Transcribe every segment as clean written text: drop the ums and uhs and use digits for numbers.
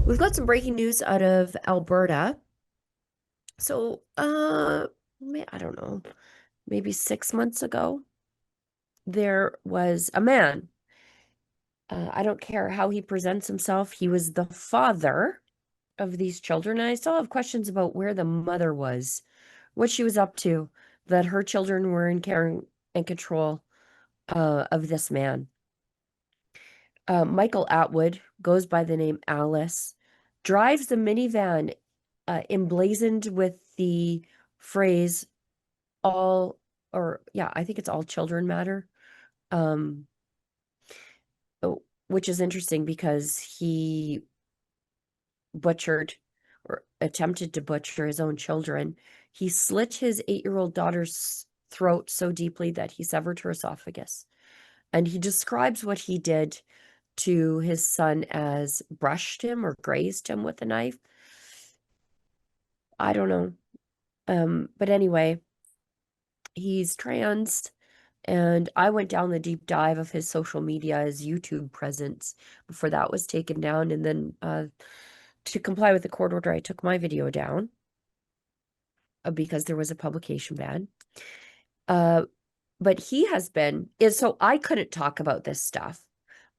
We've got some breaking news out of Alberta. So, I don't know, maybe 6 months ago, there was a man. I don't care how he presents himself. He was the father of these children. And I still have questions about where the mother was, what she was up to, that her children were in care and control of this man. Michael Atwood goes by the name Alice, drives the minivan emblazoned with the phrase all, or yeah, I think it's all children matter. Um, which is interesting because he butchered or attempted to butcher his own children. He slit his 8-year-old daughter's throat so deeply that he severed her esophagus. And he describes what he did to his son as brushed him or grazed him with a knife. I don't know. But anyway, he's trans, and I went down the deep dive of his social media, his YouTube presence before that was taken down. And then to comply with the court order, I took my video down because there was a publication ban. But he has been, so I couldn't talk about this stuff,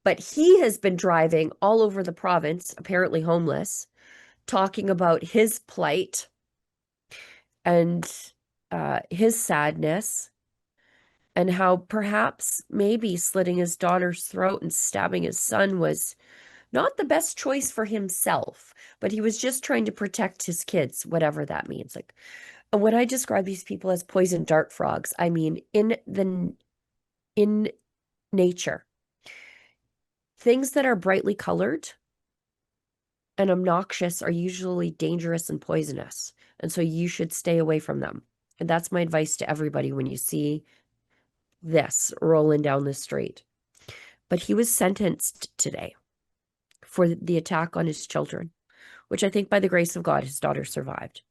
but he has been driving all over the province, apparently homeless, talking about his plight and his sadness, and how perhaps maybe slitting his daughter's throat and stabbing his son was not the best choice for himself, but he was just trying to protect his kids, whatever that means. Like, when I describe these people as poison dart frogs, I mean in nature, things that are brightly colored and obnoxious are usually dangerous and poisonous, and so you should stay away from them. And that's my advice to everybody when you see this rolling down the street. But he was sentenced today for the attack on his children, which I think by the grace of God, his daughter survived.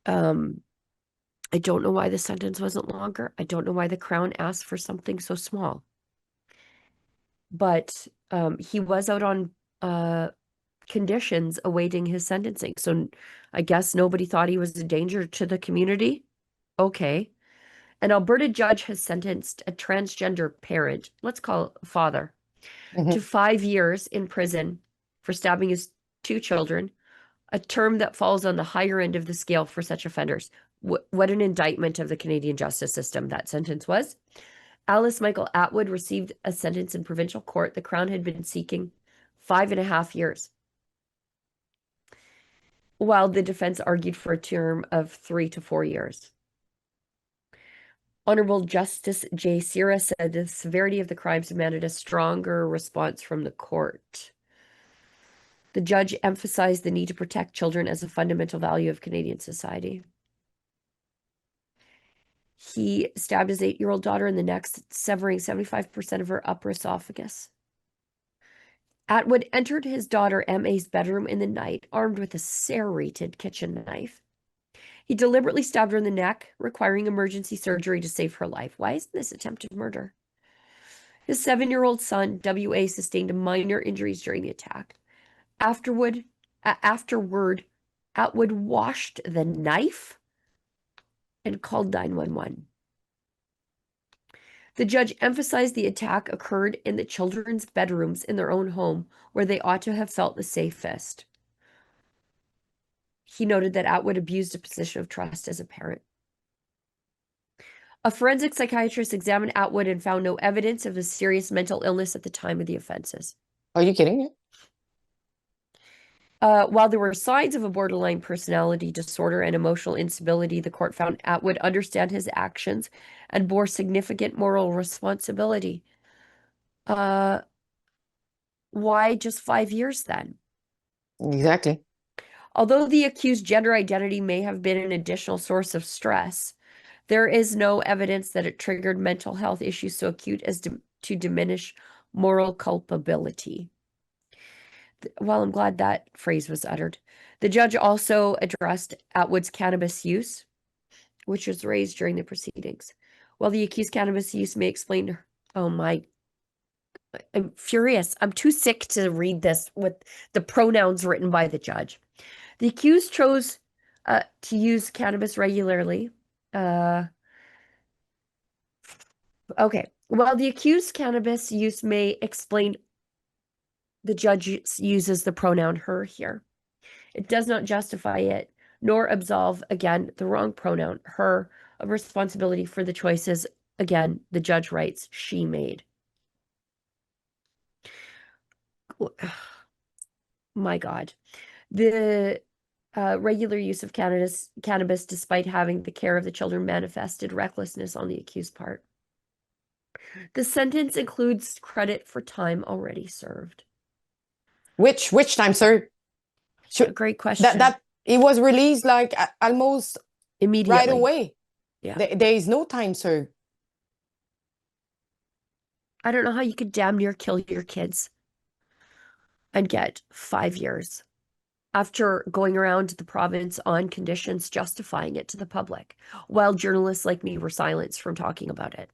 I don't know why the sentence wasn't longer. I don't know why the Crown asked for something so small. But he was out on conditions awaiting his sentencing. So I guess nobody thought he was a danger to the community. Okay. An Alberta judge has sentenced a transgender parent, let's call it father, to 5 years in prison for stabbing his two children, a term that falls on the higher end of the scale for such offenders. What an indictment of the Canadian justice system that sentence was. Alice Michael Atwood received a sentence in provincial court. The Crown had been seeking 5.5 years, while the defense argued for a term of 3 to 4 years. Honorable Justice J. Sira said the severity of the crimes demanded a stronger response from the court. The judge emphasized the need to protect children as a fundamental value of Canadian society. He stabbed his 8-year-old daughter in the neck, severing 75% of her upper esophagus. Atwood entered his daughter M.A.'s bedroom in the night, armed with a serrated kitchen knife. He deliberately stabbed her in the neck, requiring emergency surgery to save her life. Why isn't this attempted murder? His 7-year-old son, W.A., sustained minor injuries during the attack. Afterward, Atwood washed the knife and called 911. The judge emphasized the attack occurred in the children's bedrooms in their own home, where they ought to have felt the safest. He noted that Atwood abused a position of trust as a parent. A forensic psychiatrist examined Atwood and found no evidence of a serious mental illness at the time of the offenses. Are you kidding me? While there were signs of a borderline personality disorder and emotional instability, the court found Atwood understand his actions and bore significant moral responsibility. Why just 5 years then? Exactly. Although the accused gender identity may have been an additional source of stress, there is no evidence that it triggered mental health issues so acute as to diminish moral culpability. Well, I'm glad that phrase was uttered. The judge also addressed Atwood's cannabis use, which was raised during the proceedings. While the accused cannabis use may explain, oh my, I'm furious. I'm too sick to read this with the pronouns written by the judge. The accused chose to use cannabis regularly. Uh, okay. While the accused cannabis use may explain, the judge uses the pronoun her here. It does not justify it, nor absolve, again, the wrong pronoun, her, of responsibility for the choices, again, the judge writes, she made. My God. The regular use of cannabis, despite having the care of the children, manifested recklessness on the accused part. The sentence includes credit for time already served. Which time, sir? A Should, great that question. that it was released like almost right Immediately. away. Yeah. There is no time, sir. I don't know how you could damn near kill your kids and get 5 years after going around the province on conditions justifying it to the public, while journalists like me were silenced from talking about it.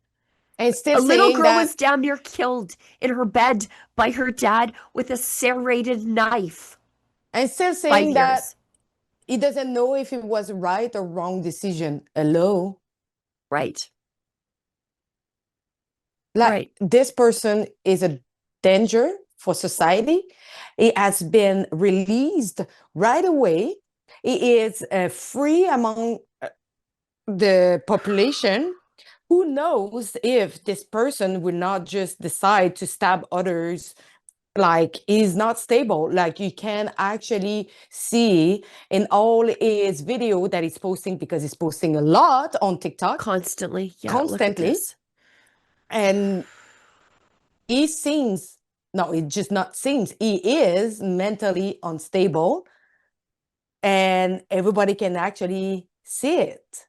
And still A little saying girl that, was damn near killed in her bed by her dad with a serrated knife. and still Five saying that years. he doesn't know if it was a right or wrong decision. Hello? Right. Like Right. this person is a danger for society. He has been released right away. He is free among the population. Who knows if this person will not just decide to stab others? Like he's not stable. Like you can actually see in all his video that he's posting, because he's posting a lot on TikTok Constantly. Yeah, look at constantly. this. And he seems, no, it just not seems, he is mentally unstable, and everybody can actually see it.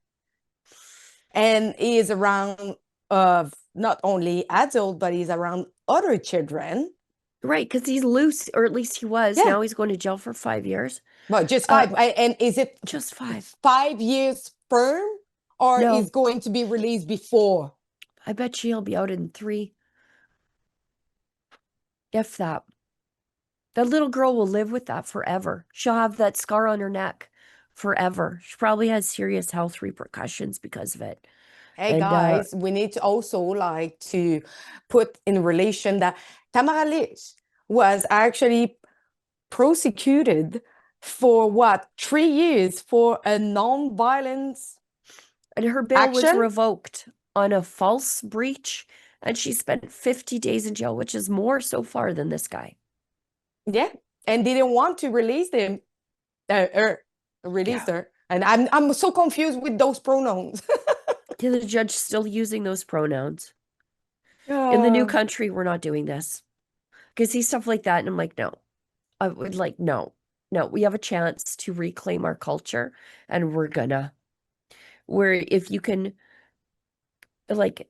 And he is around of not only adult, but he's around other children. Right, because he's loose, or at least he was. Yeah, Now he's going to jail for 5 years. but just Uh, five. And is it just 5. 5 years firm, or is No, going to be released before? I bet you he'll be out in 3, if that. That little girl will live with that forever. She'll have that scar on her neck forever. She probably has serious health repercussions because of it. Hey And guys, we need to also like to put in relation that Tamara Lich was actually prosecuted for what, 3 years for a non-violence her bail was action. revoked on a false breach, and she spent 50 days in jail, which is more so far than this guy. Yeah, and didn't want to release them, release Yeah. her. And I'm so confused with those pronouns. The judge still using those pronouns. In the new Oh, country, we're not doing this. I see stuff like that, and I'm like, no. I would like, no. No, we have a chance to reclaim our culture, and we're gonna. Where if you can, like,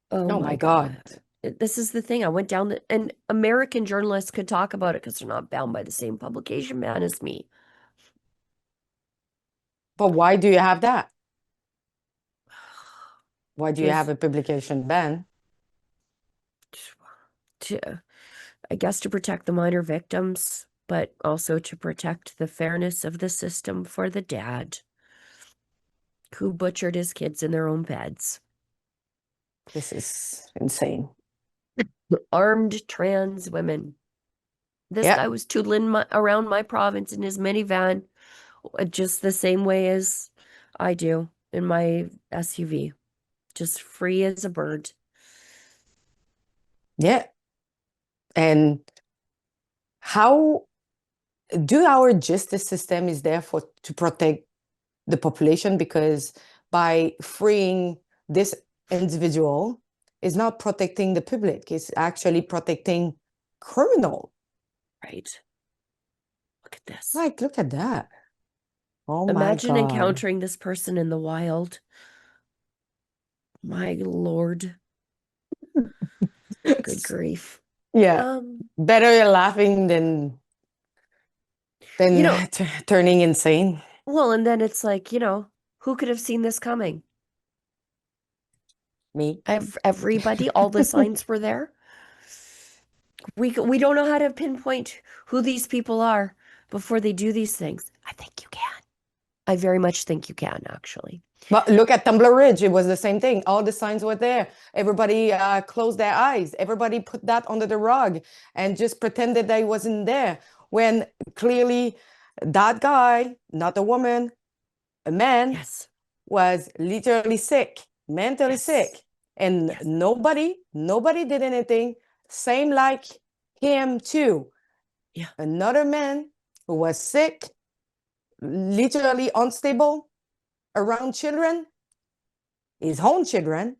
oh oh my my God. God. This is the thing. I went down and American journalists could talk about it because they're not bound by the same publication ban as me. But why do you have that? Why do you have Because a publication ban? to, I guess to protect the minor victims, but also to protect the fairness of the system for the dad who butchered his kids in their own beds. This is insane. Armed trans women. This Yeah, guy was tootling around my province in his minivan, just the same way as I do in my SUV, just free as a bird. yeah. And how do our justice system is there for to protect the population? Because by freeing this individual is not protecting the public, it's actually protecting criminal. Right. Look at this. Like, look at that. Oh my Imagine God. encountering this person in the wild. My Lord. Good grief. Yeah, Um, better laughing than you know, turning insane. well, and then it's like, who could have seen this coming? Me. Everybody, all the signs were there. We don't know how to pinpoint who these people are before they do these things. I think you can. I very much think you can, actually. But look at Tumbler Ridge. It was the same thing. All the signs were there. Everybody closed their eyes. Everybody put that under the rug and just pretended that it wasn't there. When clearly that guy, not a woman, a man, Yes. was literally sick, mentally sick. Yes. And Yes. nobody did anything. Same like him too. Yeah. Another man who was sick, literally unstable around children, his own children,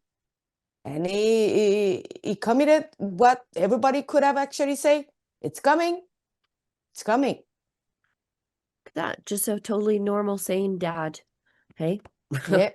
and he committed what everybody could have actually say, it's coming, it's coming. That just a totally normal, sane dad. Hey? Yeah.